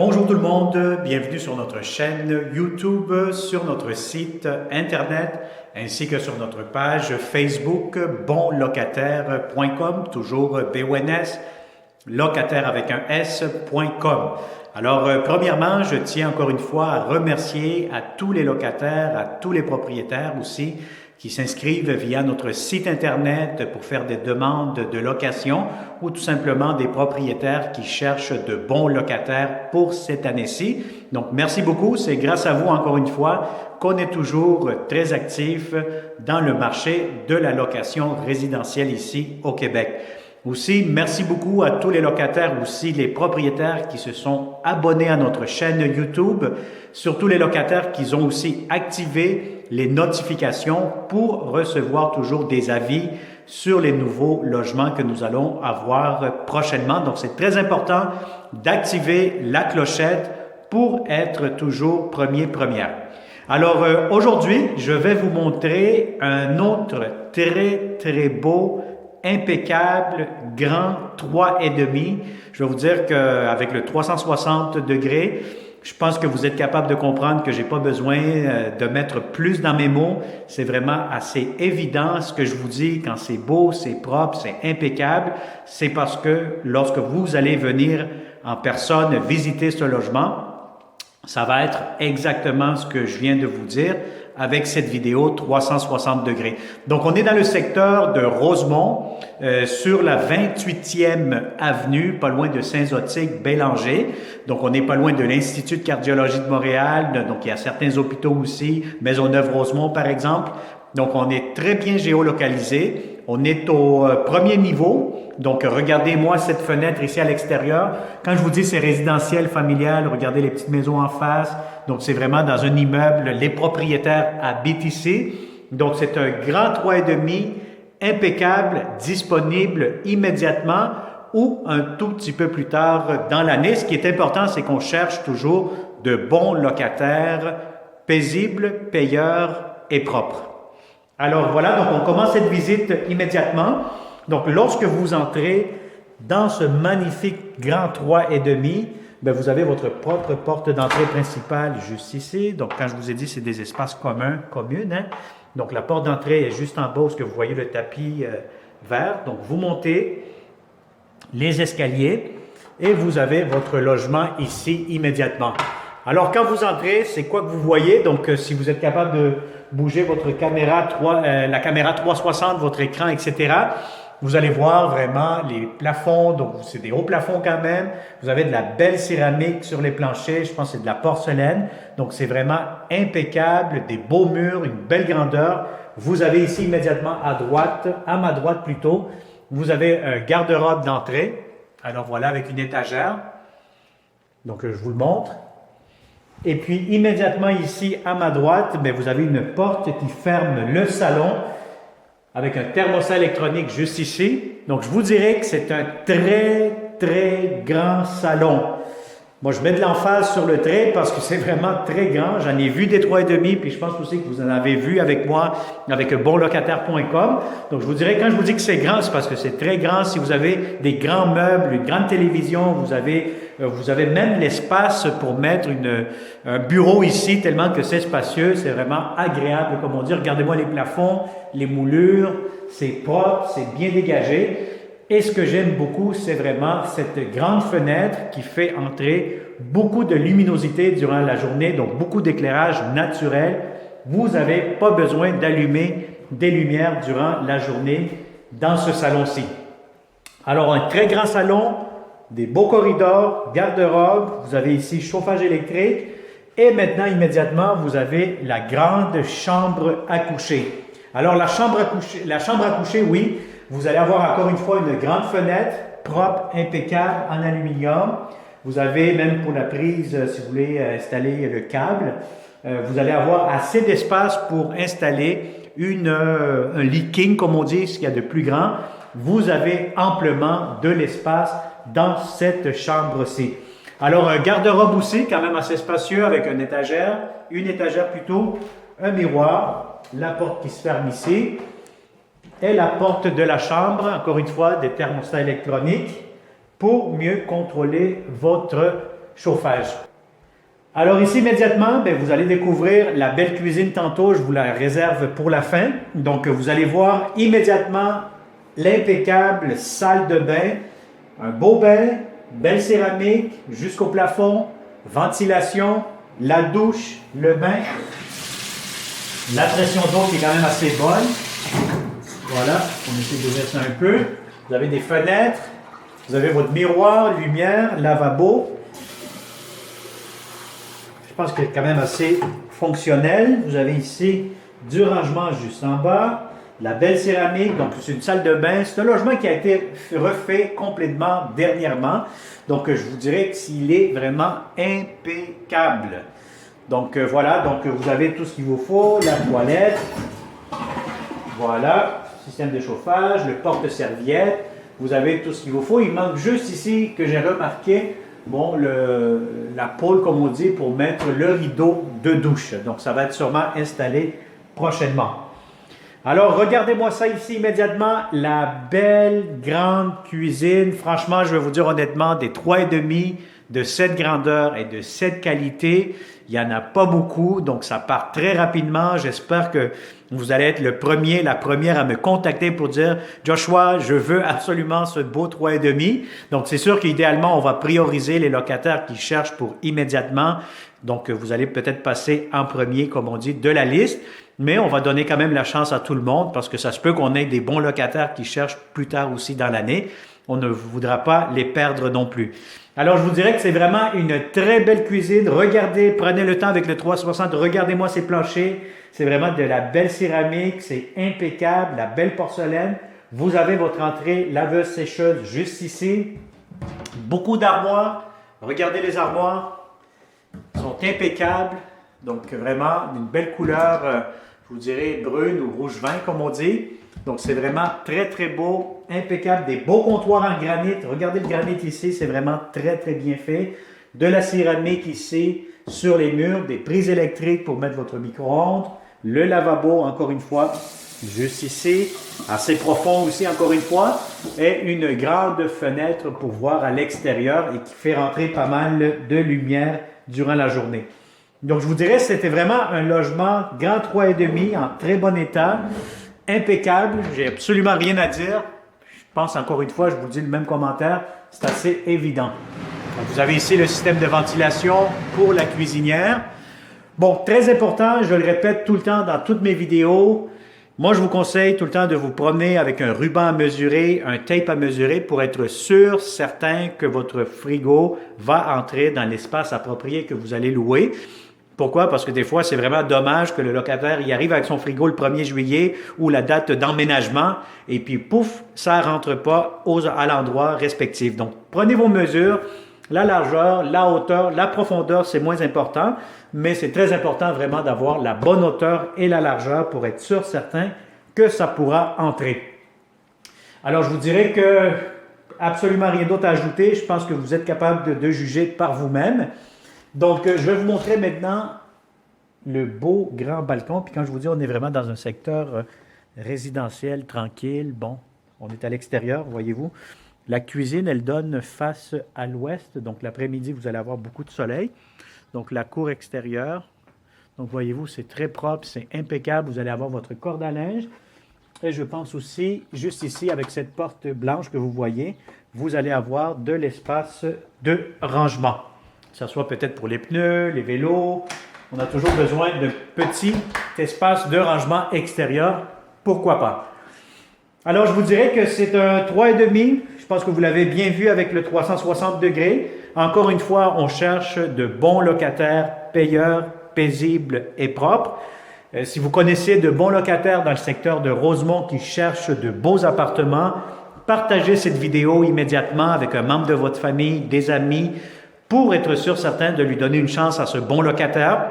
Bonjour tout le monde, bienvenue sur notre chaîne YouTube, sur notre site internet ainsi que sur notre page Facebook bonlocataire.com, toujours BONS, locataire avec un S.com. Alors, premièrement, je tiens encore une fois à remercier à tous les locataires, à tous les propriétaires aussi, qui s'inscrivent via notre site Internet pour faire des demandes de location ou tout simplement des propriétaires qui cherchent de bons locataires pour cette année-ci. Donc, merci beaucoup. C'est grâce à vous, encore une fois, qu'on est toujours très actif dans le marché de la location résidentielle ici au Québec. Aussi, merci beaucoup à tous les locataires, aussi les propriétaires qui se sont abonnés à notre chaîne YouTube, surtout les locataires qui ont aussi activé les notifications pour recevoir toujours des avis sur les nouveaux logements que nous allons avoir prochainement. Donc, c'est très important d'activer la clochette pour être toujours première. Alors, aujourd'hui, je vais vous montrer un autre très beau, impeccable, grand 3,5. Je vais vous dire qu'avec le 360 degrés, je pense que vous êtes capable de comprendre que j'ai pas besoin de mettre plus dans mes mots. C'est vraiment assez évident ce que je vous dis quand c'est beau, c'est propre, c'est impeccable. C'est parce que lorsque vous allez venir en personne visiter ce logement, ça va être exactement ce que je viens de vous dire avec cette vidéo 360 degrés. Donc, on est dans le secteur de Rosemont, sur la 28e avenue, pas loin de Saint-Zotique-Bélanger. Donc, on n'est pas loin de l'Institut de cardiologie de Montréal. Donc, il y a certains hôpitaux aussi, Maisonneuve-Rosemont, par exemple. Donc, on est très bien géolocalisé. On est au premier niveau. Donc, regardez-moi cette fenêtre ici à l'extérieur. Quand je vous dis c'est résidentiel, familial, regardez les petites maisons en face. Donc, c'est vraiment dans un immeuble. Les propriétaires habitent ici. Donc, c'est un grand 3,5 impeccable, disponible immédiatement ou un tout petit peu plus tard dans l'année. Ce qui est important, c'est qu'on cherche toujours de bons locataires, paisibles, payeurs et propres. Alors voilà, donc on commence cette visite immédiatement. Donc lorsque vous entrez dans ce magnifique grand 3,5, bien, vous avez votre propre porte d'entrée principale juste ici. Donc quand je vous ai dit, c'est des espaces communes. Hein? Donc la porte d'entrée est juste en bas où vous voyez le tapis vert. Donc vous montez les escaliers et vous avez votre logement ici immédiatement. Alors quand vous entrez, c'est quoi que vous voyez? Donc si vous êtes capable de bouger votre caméra, la caméra 360, votre écran, etc., vous allez voir vraiment les plafonds. Donc c'est des hauts plafonds quand même. Vous avez de la belle céramique sur les planchers. Je pense que c'est de la porcelaine. Donc c'est vraiment impeccable, des beaux murs, une belle grandeur. Vous avez ici immédiatement à droite, à ma droite plutôt, vous avez un garde-robe d'entrée. Alors voilà, avec une étagère. Donc je vous le montre. Et puis immédiatement ici à ma droite, bien, vous avez une porte qui ferme le salon avec un thermostat électronique juste ici. Donc je vous dirais que c'est un très grand salon. Moi, je mets de l'emphase sur le très parce que c'est vraiment très grand. J'en ai vu des 3,5, puis je pense aussi que vous en avez vu avec moi, avec bonlocataire.com. Donc, je vous dirais, quand je vous dis que c'est grand, c'est parce que c'est très grand. Si vous avez des grands meubles, une grande télévision, vous avez même l'espace pour mettre un bureau ici, tellement que c'est spacieux. C'est vraiment agréable, comme on dit. Regardez-moi les plafonds, les moulures. C'est propre, c'est bien dégagé. Et ce que j'aime beaucoup, c'est vraiment cette grande fenêtre qui fait entrer beaucoup de luminosité durant la journée, donc beaucoup d'éclairage naturel. Vous n'avez pas besoin d'allumer des lumières durant la journée dans ce salon-ci. Alors, un très grand salon, des beaux corridors, garde-robe, vous avez ici chauffage électrique et maintenant, immédiatement, vous avez la grande chambre à coucher. Alors, la chambre à coucher, oui, vous allez avoir encore une fois une grande fenêtre, propre, impeccable, en aluminium. Vous avez même pour la prise, si vous voulez installer le câble, vous allez avoir assez d'espace pour installer un lit king, comme on dit, ce qu'il y a de plus grand. Vous avez amplement de l'espace dans cette chambre-ci. Alors, un garde-robe aussi, quand même assez spacieux, avec une étagère plutôt, un miroir, la porte qui se ferme ici. Et la porte de la chambre, encore une fois, des thermostats électroniques pour mieux contrôler votre chauffage. Alors ici, immédiatement, bien, vous allez découvrir la belle cuisine tantôt. Je vous la réserve pour la fin. Donc, vous allez voir immédiatement l'impeccable salle de bain. Un beau bain, belle céramique jusqu'au plafond, ventilation, la douche, le bain. La pression d'eau qui est quand même assez bonne. Voilà, on essaie d'ouvrir ça un peu. Vous avez des fenêtres. Vous avez votre miroir, lumière, lavabo. Je pense que c'est quand même assez fonctionnel. Vous avez ici du rangement juste en bas, la belle céramique, donc c'est une salle de bain. C'est un logement qui a été refait complètement dernièrement. Donc je vous dirais que s'il est vraiment impeccable. Donc voilà, donc vous avez tout ce qu'il vous faut, la toilette. Voilà, système de chauffage, le porte-serviette. Vous avez tout ce qu'il vous faut. Il manque juste ici que j'ai remarqué. Bon, la pôle, comme on dit, pour mettre le rideau de douche. Donc, ça va être sûrement installé prochainement. Alors, regardez-moi ça ici immédiatement. La belle grande cuisine. Franchement, je vais vous dire honnêtement, des 3,5 de cette grandeur et de cette qualité, il n'y en a pas beaucoup. Donc, ça part très rapidement. J'espère que vous allez être le premier, la première à me contacter pour dire « Joshua, je veux absolument ce beau 3,5 ». Donc, c'est sûr qu'idéalement, on va prioriser les locataires qui cherchent pour immédiatement. Donc, vous allez peut-être passer en premier, comme on dit, de la liste. Mais on va donner quand même la chance à tout le monde parce que ça se peut qu'on ait des bons locataires qui cherchent plus tard aussi dans l'année. On ne voudra pas les perdre non plus. Alors, je vous dirais que c'est vraiment une très belle cuisine. Regardez, prenez le temps avec le 360. Regardez-moi ces planchers. C'est vraiment de la belle céramique. C'est impeccable, la belle porcelaine. Vous avez votre entrée laveuse-sécheuse juste ici. Beaucoup d'armoires. Regardez les armoires. Elles sont impeccables. Donc, vraiment, une belle couleur, je vous dirais brune ou rouge vin, comme on dit. Donc, c'est vraiment très, très beau, impeccable. Des beaux comptoirs en granit. Regardez le granit ici, c'est vraiment très, très bien fait. De la céramique ici, sur les murs. Des prises électriques pour mettre votre micro-ondes. Le lavabo, encore une fois, juste ici. Assez profond aussi, encore une fois. Et une grande fenêtre pour voir à l'extérieur et qui fait rentrer pas mal de lumière durant la journée. Donc, je vous dirais que c'était vraiment un logement grand 3,5 en très bon état. Impeccable, j'ai absolument rien à dire. Je pense encore une fois, je vous dis le même commentaire, c'est assez évident. Donc, vous avez ici le système de ventilation pour la cuisinière. Bon, très important, je le répète tout le temps dans toutes mes vidéos. Moi, je vous conseille tout le temps de vous promener avec un ruban à mesurer, un tape à mesurer pour être sûr, certain que votre frigo va entrer dans l'espace approprié que vous allez louer. Pourquoi? Parce que des fois, c'est vraiment dommage que le locataire y arrive avec son frigo le 1er juillet ou la date d'emménagement et puis pouf, ça ne rentre pas à l'endroit respectif. Donc, prenez vos mesures, la largeur, la hauteur, la profondeur, c'est moins important, mais c'est très important vraiment d'avoir la bonne hauteur et la largeur pour être sûr, certain que ça pourra entrer. Alors, je vous dirais que absolument rien d'autre à ajouter. Je pense que vous êtes capable de juger par vous-même. Donc, je vais vous montrer maintenant le beau grand balcon. Puis quand je vous dis, on est vraiment dans un secteur résidentiel, tranquille. Bon, on est à l'extérieur, voyez-vous. La cuisine, elle donne face à l'ouest. Donc, l'après-midi, vous allez avoir beaucoup de soleil. Donc, la cour extérieure. Donc, voyez-vous, c'est très propre, c'est impeccable. Vous allez avoir votre corde à linge. Et je pense aussi, juste ici, avec cette porte blanche que vous voyez, vous allez avoir de l'espace de rangement. Que ce soit peut-être pour les pneus, les vélos. On a toujours besoin de petits espaces de rangement extérieur. Pourquoi pas? Alors, je vous dirais que c'est un 3,5. Je pense que vous l'avez bien vu avec le 360 degrés. Encore une fois, on cherche de bons locataires, payeurs, paisibles et propres. Si vous connaissez de bons locataires dans le secteur de Rosemont qui cherchent de beaux appartements, partagez cette vidéo immédiatement avec un membre de votre famille, des amis, pour être sûr, certain, de lui donner une chance à ce bon locataire.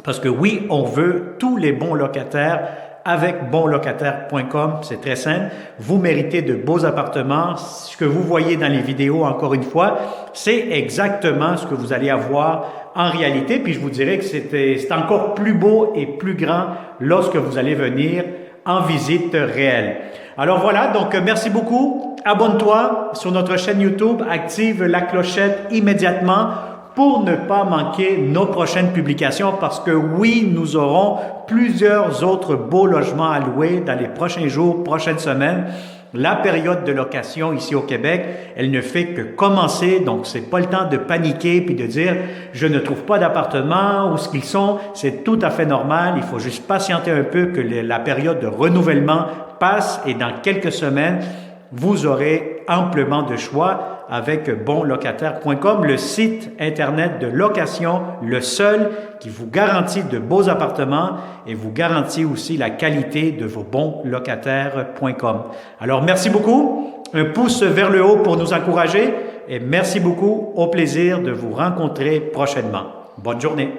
Parce que oui, on veut tous les bons locataires avec bonlocataire.com. C'est très simple. Vous méritez de beaux appartements. Ce que vous voyez dans les vidéos, encore une fois, c'est exactement ce que vous allez avoir en réalité. Puis je vous dirais que c'est encore plus beau et plus grand lorsque vous allez venir en visite réelle. Alors voilà, donc merci beaucoup. Abonne-toi sur notre chaîne YouTube, active la clochette immédiatement pour ne pas manquer nos prochaines publications parce que oui, nous aurons plusieurs autres beaux logements à louer dans les prochains jours, prochaines semaines. La période de location ici au Québec, elle ne fait que commencer, donc c'est pas le temps de paniquer puis de dire je ne trouve pas d'appartement, où ce qu'ils sont, c'est tout à fait normal, il faut juste patienter un peu que la période de renouvellement passe et dans quelques semaines, vous aurez amplement de choix avec bonlocataire.com, le site Internet de location, le seul qui vous garantit de beaux appartements et vous garantit aussi la qualité de vos bonlocataires.com. Alors, merci beaucoup. Un pouce vers le haut pour nous encourager et merci beaucoup. Au plaisir de vous rencontrer prochainement. Bonne journée.